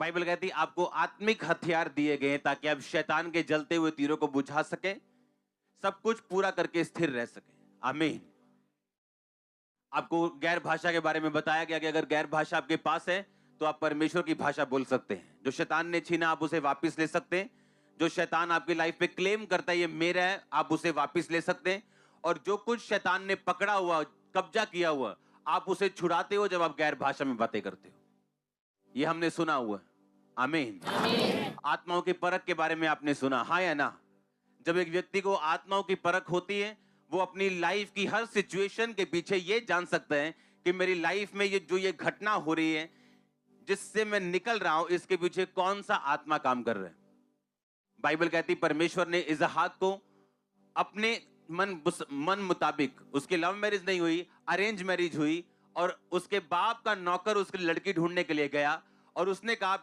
Bible कहती है आपको आत्मिक हथियार दिए गए हैं ताकि आप शैतान के जलते हुए तीरों को बुझा सके, सब कुछ पूरा करके स्थिर रह सके। आमीन। आपको गैर भाषा के बारे में बताया गया कि अगर गैर भाषा आपके पास है तो आप परमेश्वर की भाषा बोल सकते हैं। जो शैतान ने छीना आप उसे वापस ले सकते हैं। जो शैतान आपकी लाइफ पे क्लेम करता है ये मेरा है, आप उसे वापस ले सकते हैं। और जो कुछ शैतान ने पकड़ा हुआ, कब्जा किया हुआ, आप उसे छुड़ाते हो जब आप गैर भाषा में बातें करते हो। ये हमने सुना हुआ है। आमीन। आत्माओं की परख के बारे में आपने सुना, हाँ या ना? जब एक व्यक्ति को आत्माओं की परख होती है, वो अपनी लाइफ की हर सिचुएशन के पीछे ये जान सकता है कि मेरी लाइफ में ये घटना हो रही है, जिससे मैं निकल रहा हूं, इसके पीछे कौन सा आत्मा काम कर रहा है। बाइबल कहती परमेश्वर ने इसहाक को अपने मन मुताबिक, उसकी लव मैरिज नहीं हुई, अरेंज मैरिज हुई, और उसके बाप का नौकर उसके लड़की ढूंढने के लिए गया और उसने कहा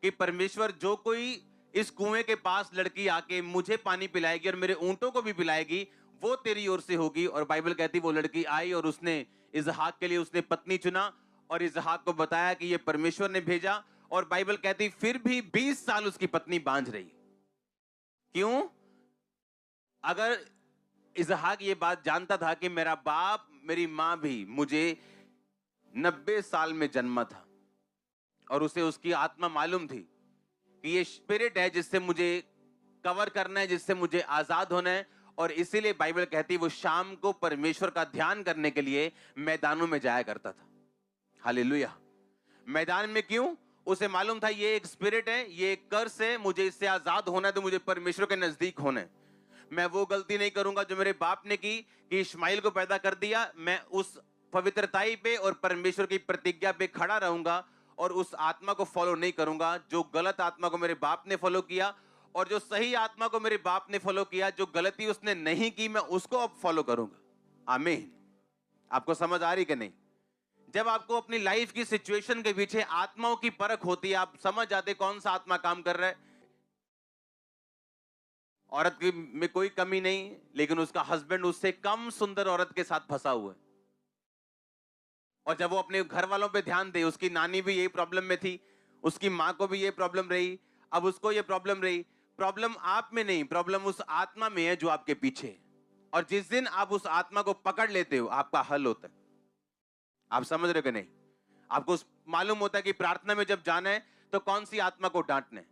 कि परमेश्वर, जो कोई इस कुएं के पास लड़की आके मुझे पानी पिलाएगी और मेरे ऊंटों को भी पिलाएगी, वो तेरी ओर से होगी। और बाइबल कहती वो लड़की आई और उसने इसहाक के लिए उसने पत्नी चुना और इसहाक को बताया कि ये परमेश्वर ने भेजा। और बाइबल कहती फिर भी 20 साल उसकी पत्नी बांझ रही। क्यों? अगर इसहाक ये बात जानता था कि मेरा बाप, मेरी मां भी मुझे 90 साल में जन्मा था और उसे उसकी आत्मा मालूम थी कि ये स्पिरिट है जिससे मुझे कवर करना है, जिससे मुझे आजाद होना है, और इसीलिए बाइबल कहती वो शाम को परमेश्वर का ध्यान करने के लिए मैदानों में जाया करता था। हालेलुया। मैदान में क्यों? उसे मालूम था ये एक स्पिरिट है, ये एक कर्स है, मुझे इससे आजाद होना है, तो मुझे परमेश्वर के नजदीक होना है। मैं वो गलती नहीं करूंगा जो मेरे बाप ने की कि इश्माइल को पैदा कर दिया। मैं उस पवित्रताई पे और परमेश्वर की प्रतिज्ञा पे खड़ा रहूंगा और उस आत्मा को फॉलो नहीं करूंगा जो गलत आत्मा को मेरे बाप ने फॉलो किया, और जो सही आत्मा को मेरे बाप ने फॉलो किया, जो गलती उसने नहीं की, मैं उसको अब फॉलो करूंगा। आमीन। आपको समझ आ रही कि नहीं? जब आपको अपनी लाइफ की सिचुएशन के पीछे आत्माओं की परख होती है, आप समझ जाते कौन सा आत्मा काम कर रहा है। औरत की में कोई कमी नहीं, लेकिन उसका हस्बैंड उससे कम सुंदर औरत के साथ फंसा हुआ है। और जब वो अपने घर वालों पे ध्यान दे, उसकी नानी भी यही प्रॉब्लम में थी, उसकी माँ को भी ये प्रॉब्लम रही, अब उसको ये प्रॉब्लम रही। प्रॉब्लम आप में नहीं, प्रॉब्लम उस आत्मा में है जो आपके पीछे है। और जिस दिन आप उस आत्मा को पकड़ लेते हो, आपका हल होता है। आप समझ रहे हो कि नहीं? आपको मालूम होता है कि प्रार्थना में जब जाना है तो कौन सी आत्मा को डांटना है।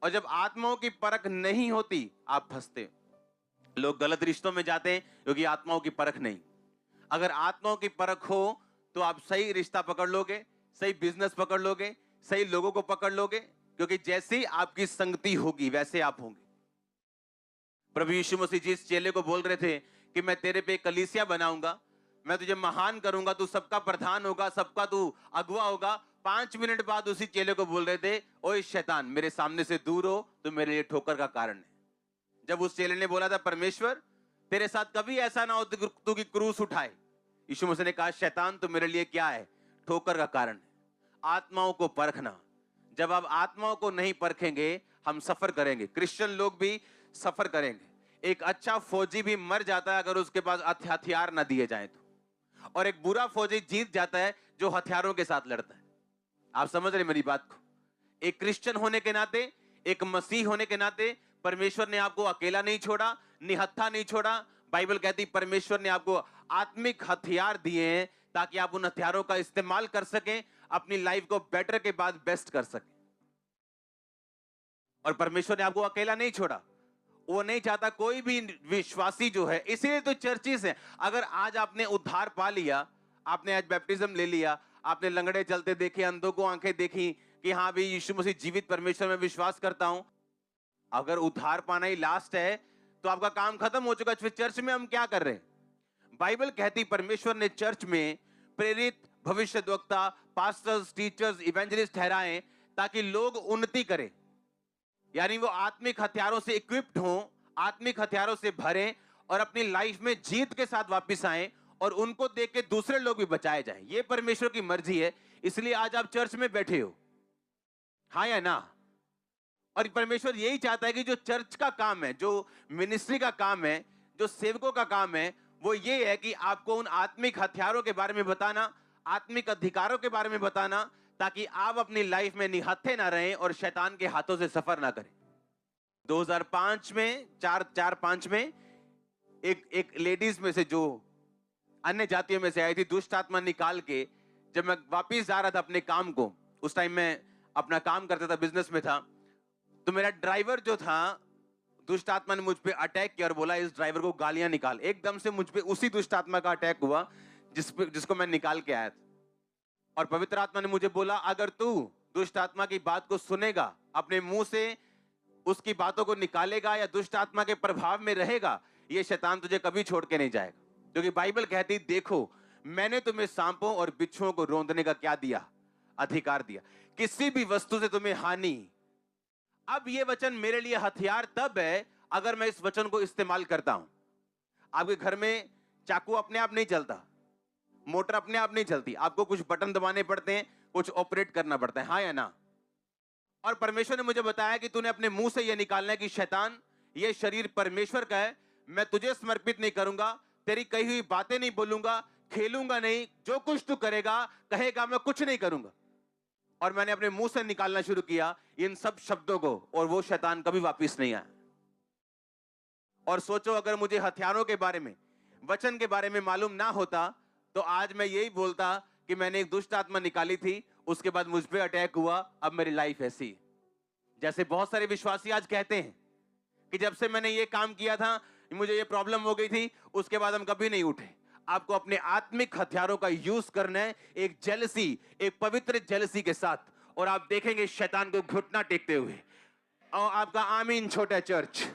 और जब आत्माओं की परख नहीं होती, आप फंसते हो। लोग गलत रिश्तों में जाते हैं क्योंकि आत्माओं की परख नहीं। अगर आत्माओं की परख हो तो आप सही रिश्ता पकड़ लोगे, सही बिजनेस पकड़ लोगे, सही लोगों को पकड़ लोगे, क्योंकि जैसी आपकी संगति होगी वैसे आप होंगे। प्रभु यीशु मसीह जिस चेले को बोल रहे थे कि मैं तेरे पे कलीसिया बनाऊंगा, मैं तुझे महान करूंगा, तू सबका प्रधान होगा, सबका तू अगुवा होगा, 5 मिनट बाद उसी चेले को बोल रहे थे, ओए शैतान, मेरे सामने से दूर हो, तो मेरे लिए ठोकर का कारण है। जब उस चेले ने बोला था परमेश्वर तेरे साथ कभी ऐसा ना हो तू की क्रूस उठाए, यीशु मसीह ने कहा शैतान तो मेरे लिए क्या है? ठोकर का कारण है। आत्माओं को परखना। जब आप आत्माओं को नहीं परखेंगे, हम सफर करेंगे। क्रिश्चियन लोग भी सफर करेंगे। एक अच्छा फौजी भी मर जाता है अगर उसके पास हथियार ना दिए जाए तो, और एक बुरा फौजी जीत जाता है जो हथियारों के साथ लड़ता है। आप समझ रहे मेरी बात को? एक क्रिश्चियन होने के नाते, एक मसीह होने के नाते, परमेश्वर ने आपको अकेला नहीं छोड़ा, निहत्था नहीं छोड़ा। बाइबल कहती परमेश्वर ने आपको आत्मिक हथियार दिए हैं ताकि आप उन हथियारों का इस्तेमाल कर सकें, अपनी लाइफ को बेटर के बाद बेस्ट कर सकें। और परमेश्वर ने आपको अकेला नहीं छोड़ा। वो नहीं चाहता कोई भी विश्वासी जो है, इसीलिए तो चर्चिस है। अगर आज आपने उद्धार पा लिया, आपने आज बैप्टिज्म ले लिया, आपने लंगड़े चलते देखे, अंधों को आंखें देखी कि हाँ भी यीशु मसीह जीवित परमेश्वर में विश्वास करता हूं, अगर उद्धार पाना ही लास्ट है तो आपका काम खत्म हो चुका। फिर चर्च में हम क्या कर रहे हैं? बाइबल कहती परमेश्वर ने चर्च में प्रेरित, भविष्यद्वक्ता, पास्टर्स, टीचर्स, इवेंजलिस्ट ठहराए ताकि लोग उन्नति करें, यानी वो आत्मिक हथियारों से इक्विप्ड हों, आत्मिक हथियारों से भरें और अपनी लाइफ में जीत के साथ वापस आएं, और उनको देख के दूसरे लोग भी बचाए जाएं। ये परमेश्वर की मर्जी है, इसलिए आज आप चर्च में बैठे हो, हाँ या ना? और परमेश्वर यही चाहता है कि जो चर्च का काम है, जो मिनिस्ट्री का काम है, जो सेवकों का काम है, वो ये है कि आपको उन आत्मिक हथियारों के बारे में बताना, आत्मिक अधिकारों के बारे में बताना, ताकि आप अपनी लाइफ में निहत्थे ना रहें और शैतान के हाथों से सफर ना करें। 2005 में 4-5 में एक लेडीज में से जो अन्य जातियों में से आई थी, दुष्ट आत्मा निकाल के जब मैं वापिस जा रहा था अपने काम को, उस टाइम मैं अपना काम करता था, बिजनेस में था, तो मेरा ड्राइवर जो था, दुष्ट आत्मा ने मुझ पे अटैक किया और बोला इस ड्राइवर को गालियां निकाल। एकदम से मुझ पे उसी दुष्ट आत्मा का अटैक हुआ जिसको मैं निकाल के आया था। और पवित्र आत्मा ने मुझे बोला अगर तू दुष्ट आत्मा की बात को सुनेगा, अपने मुंह से उसकी बातों को निकालेगा या दुष्ट आत्मा के प्रभाव में रहेगा, ये शैतान तुझे कभी छोड़ के नहीं जाएगा। क्योंकि बाइबल कहती देखो मैंने तुम्हें सांपों और बिच्छुओं को रौंदने का क्या दिया? अधिकार दिया, किसी भी वस्तु से तुम्हें हानि। अब ये वचन मेरे लिए हथियार तब है अगर मैं इस वचन को इस्तेमाल करता हूं। आपके घर में चाकू अपने आप नहीं चलता, मोटर अपने आप नहीं चलती, आपको कुछ बटन दबाने पड़ते हैं, कुछ ऑपरेट करना पड़ता है, हाँ या ना? और परमेश्वर ने मुझे बताया कि तूने अपने मुंह से यह निकालना है कि शैतान, ये शरीर परमेश्वर का है, मैं तुझे समर्पित नहीं करूंगा, तेरी कही हुई बातें नहीं बोलूंगा, खेलूंगा नहीं, जो कुछ तू करेगा कहेगा मैं कुछ नहीं करूंगा। और मैंने अपने मुंह से निकालना शुरू किया इन सब शब्दों को, और वो शैतान कभी वापस नहीं आया। और सोचो अगर मुझे हथियारों के बारे में, वचन के बारे में मालूम ना होता तो आज मैं यही बोलता कि मैंने एक दुष्ट आत्मा निकाली थी, उसके बाद मुझ पे अटैक हुआ, अब मेरी लाइफ ऐसी। जैसे बहुत सारे विश्वासी आज कहते हैं कि जब से मैंने ये काम किया था मुझे ये प्रॉब्लम हो गई थी, उसके बाद हम कभी नहीं उठे। आपको अपने आत्मिक हथियारों का यूज करना है, एक जेलसी, एक पवित्र जेलसी के साथ, और आप देखेंगे शैतान को घुटना टेकते हुए। और आपका आमीन छोटा चर्च।